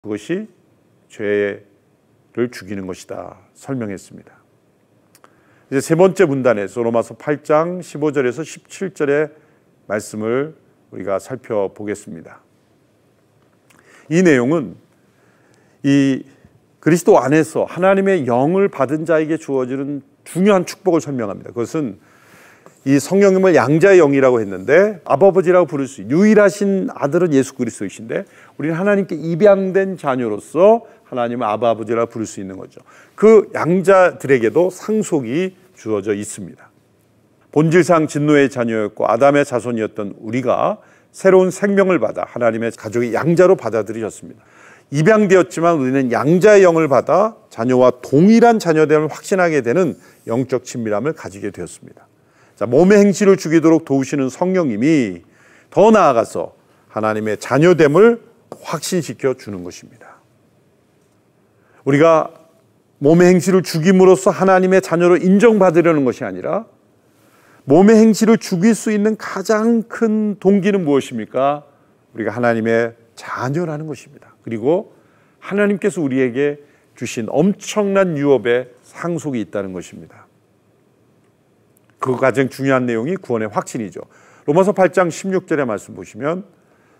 그것이 죄를 죽이는 것이다 설명했습니다. 이제 세 번째 문단에서 로마서 8장 15절에서 17절의 말씀을 우리가 살펴보겠습니다. 이 내용은 이 그리스도 안에서 하나님의 영을 받은 자에게 주어지는 중요한 축복을 설명합니다. 그것은 이 성령님을 양자의 영이라고 했는데 아버지라고 부를 수 있는 유일하신 아들은 예수 그리스도이신데 우리는 하나님께 입양된 자녀로서 하나님을 아버지라고 부를 수 있는 거죠. 그 양자들에게도 상속이 주어져 있습니다. 본질상 진노의 자녀였고 아담의 자손이었던 우리가 새로운 생명을 받아 하나님의 가족의 양자로 받아들여졌습니다. 입양되었지만 우리는 양자의 영을 받아 자녀와 동일한 자녀됨을 확신하게 되는 영적 친밀함을 가지게 되었습니다. 자, 몸의 행실을 죽이도록 도우시는 성령님이 더 나아가서 하나님의 자녀됨을 확신시켜 주는 것입니다. 우리가 몸의 행실을 죽임으로써 하나님의 자녀로 인정받으려는 것이 아니라 몸의 행실을 죽일 수 있는 가장 큰 동기는 무엇입니까? 우리가 하나님의 자녀라는 것입니다. 그리고 하나님께서 우리에게 주신 엄청난 유업의 상속이 있다는 것입니다. 그 가장 중요한 내용이 구원의 확신이죠. 로마서 8장 16절의 말씀 보시면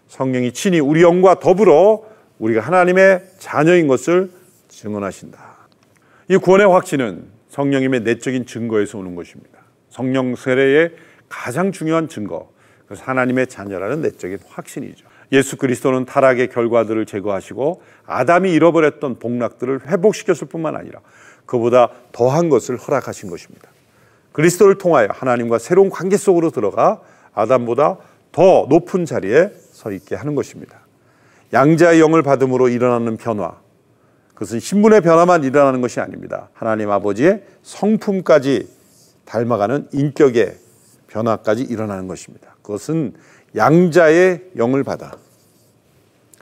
성령이 친히 우리 영과 더불어 우리가 하나님의 자녀인 것을 증언하신다. 이 구원의 확신은 성령님의 내적인 증거에서 오는 것입니다. 성령 세례의 가장 중요한 증거, 그래서 하나님의 자녀라는 내적인 확신이죠. 예수 그리스도는 타락의 결과들을 제거하시고 아담이 잃어버렸던 복락들을 회복시켰을 뿐만 아니라 그보다 더한 것을 허락하신 것입니다. 그리스도를 통하여 하나님과 새로운 관계 속으로 들어가 아담보다 더 높은 자리에 서 있게 하는 것입니다. 양자의 영을 받음으로 일어나는 변화, 그것은 신분의 변화만 일어나는 것이 아닙니다. 하나님 아버지의 성품까지 닮아가는 인격의 변화까지 일어나는 것입니다. 그것은 양자의 영을 받아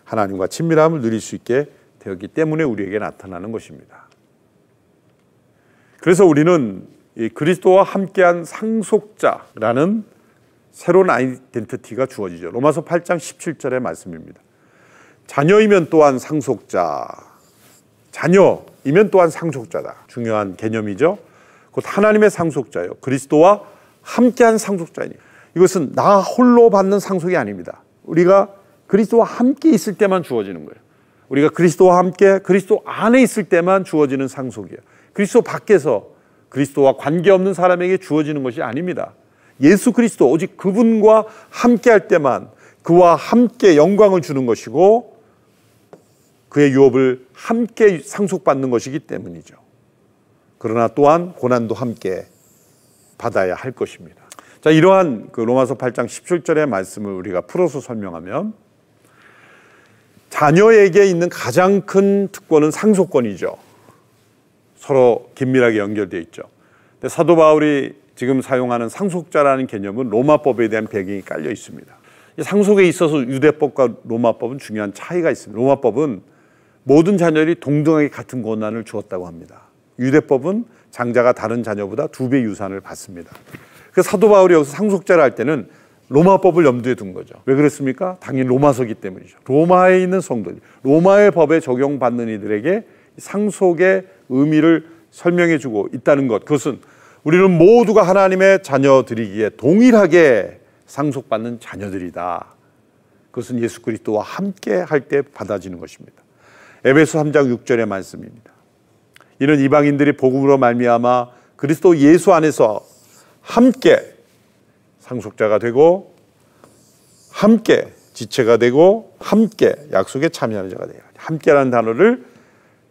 하나님과 친밀함을 누릴 수 있게 되었기 때문에 우리에게 나타나는 것입니다. 그래서 우리는 이 그리스도와 함께한 상속자라는 새로운 아이덴티티가 주어지죠. 로마서 8장 17절의 말씀입니다. 자녀이면 또한 상속자, 자녀이면 또한 상속자다. 중요한 개념이죠. 곧 하나님의 상속자요. 그리스도와 함께한 상속자니. 이것은 나 홀로 받는 상속이 아닙니다. 우리가 그리스도와 함께 있을 때만 주어지는 거예요. 우리가 그리스도와 함께 그리스도 안에 있을 때만 주어지는 상속이에요. 그리스도 밖에서 그리스도와 관계없는 사람에게 주어지는 것이 아닙니다. 예수 그리스도 오직 그분과 함께 할 때만 그와 함께 영광을 주는 것이고 그의 유업을 함께 상속받는 것이기 때문이죠. 그러나 또한 고난도 함께 받아야 할 것입니다. 자, 이러한 그 로마서 8장 17절의 말씀을 우리가 풀어서 설명하면 자녀에게 있는 가장 큰 특권은 상속권이죠. 서로 긴밀하게 연결되어 있죠. 근데 사도 바울이 지금 사용하는 상속자라는 개념은 로마법에 대한 배경이 깔려 있습니다. 상속에 있어서 유대법과 로마법은 중요한 차이가 있습니다. 로마법은 모든 자녀들이 동등하게 같은 권한을 주었다고 합니다. 유대법은 장자가 다른 자녀보다 2배 유산을 받습니다. 그래서 사도 바울이 여기서 상속자를 할 때는 로마법을 염두에 둔 거죠. 왜 그랬습니까? 당연히 로마서기 때문이죠. 로마에 있는 성도들, 로마의 법에 적용받는 이들에게 상속의 의미를 설명해 주고 있다는 것, 그것은 우리는 모두가 하나님의 자녀들이기에 동일하게 상속받는 자녀들이다. 그것은 예수 그리스도와 함께 할 때 받아지는 것입니다. 에베소 3장 6절의 말씀입니다. 이는 이방인들이 복음으로 말미암아 그리스도 예수 안에서 함께 상속자가 되고 함께 지체가 되고 함께 약속에 참여하는 자가 되어야 합니다. 함께라는 단어를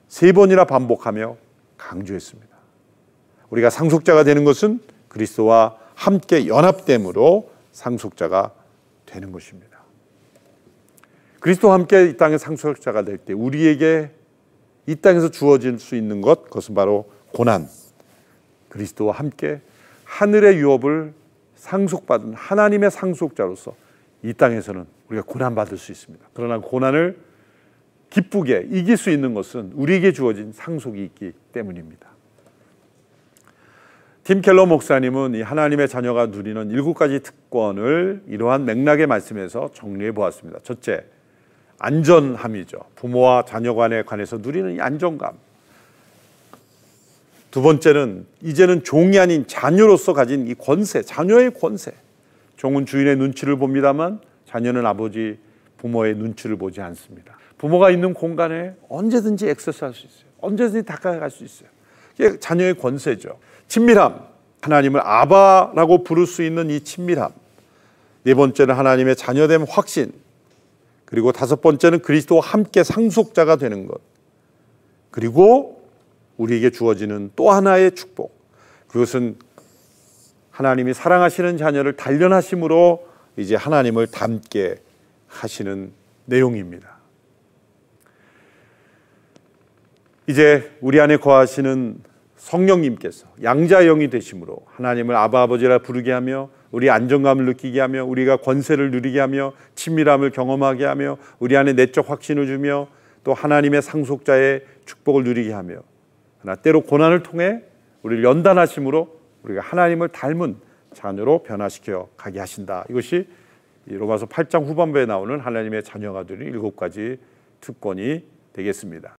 3번이나 반복하며 강조했습니다. 우리가 상속자가 되는 것은 그리스도와 함께 연합됨으로 상속자가 되는 것입니다. 그리스도와 함께 이 땅의 상속자가 될 때 우리에게 이 땅에서 주어질 수 있는 것, 그것은 바로 고난. 그리스도와 함께 하늘의 유업을 상속받은 하나님의 상속자로서 이 땅에서는 우리가 고난받을 수 있습니다. 그러나 고난을 기쁘게 이길 수 있는 것은 우리에게 주어진 상속이 있기 때문입니다. 팀 켈러 목사님은 이 하나님의 자녀가 누리는 7가지 특권을 이러한 맥락의 말씀에서 정리해 보았습니다. 첫째, 안전함이죠. 부모와 자녀 간에 관해서 누리는 이 안정감. 두 번째는 이제는 종이 아닌 자녀로서 가진 이 권세, 자녀의 권세. 종은 주인의 눈치를 봅니다만 자녀는 아버지, 부모의 눈치를 보지 않습니다. 부모가 있는 공간에 언제든지 액세스할 수 있어요. 언제든지 다가갈 수 있어요. 이게 자녀의 권세죠. 친밀함, 하나님을 아바라고 부를 수 있는 이 친밀함. 네 번째는 하나님의 자녀됨 확신. 그리고 다섯 번째는 그리스도와 함께 상속자가 되는 것. 그리고 우리에게 주어지는 또 하나의 축복. 그것은 하나님이 사랑하시는 자녀를 단련하심으로 이제 하나님을 닮게 하시는 내용입니다. 이제 우리 안에 거하시는 성령님께서 양자영이 되심으로 하나님을 아바 아버지라 부르게 하며 우리 안정감을 느끼게 하며 우리가 권세를 누리게 하며 친밀함을 경험하게 하며 우리 안에 내적 확신을 주며 또 하나님의 상속자의 축복을 누리게 하며 그러나 때로 고난을 통해 우리를 연단하심으로 우리가 하나님을 닮은 자녀로 변화시켜 가게 하신다. 이것이 로마서 8장 후반부에 나오는 하나님의 자녀가 되는 7가지 특권이 되겠습니다.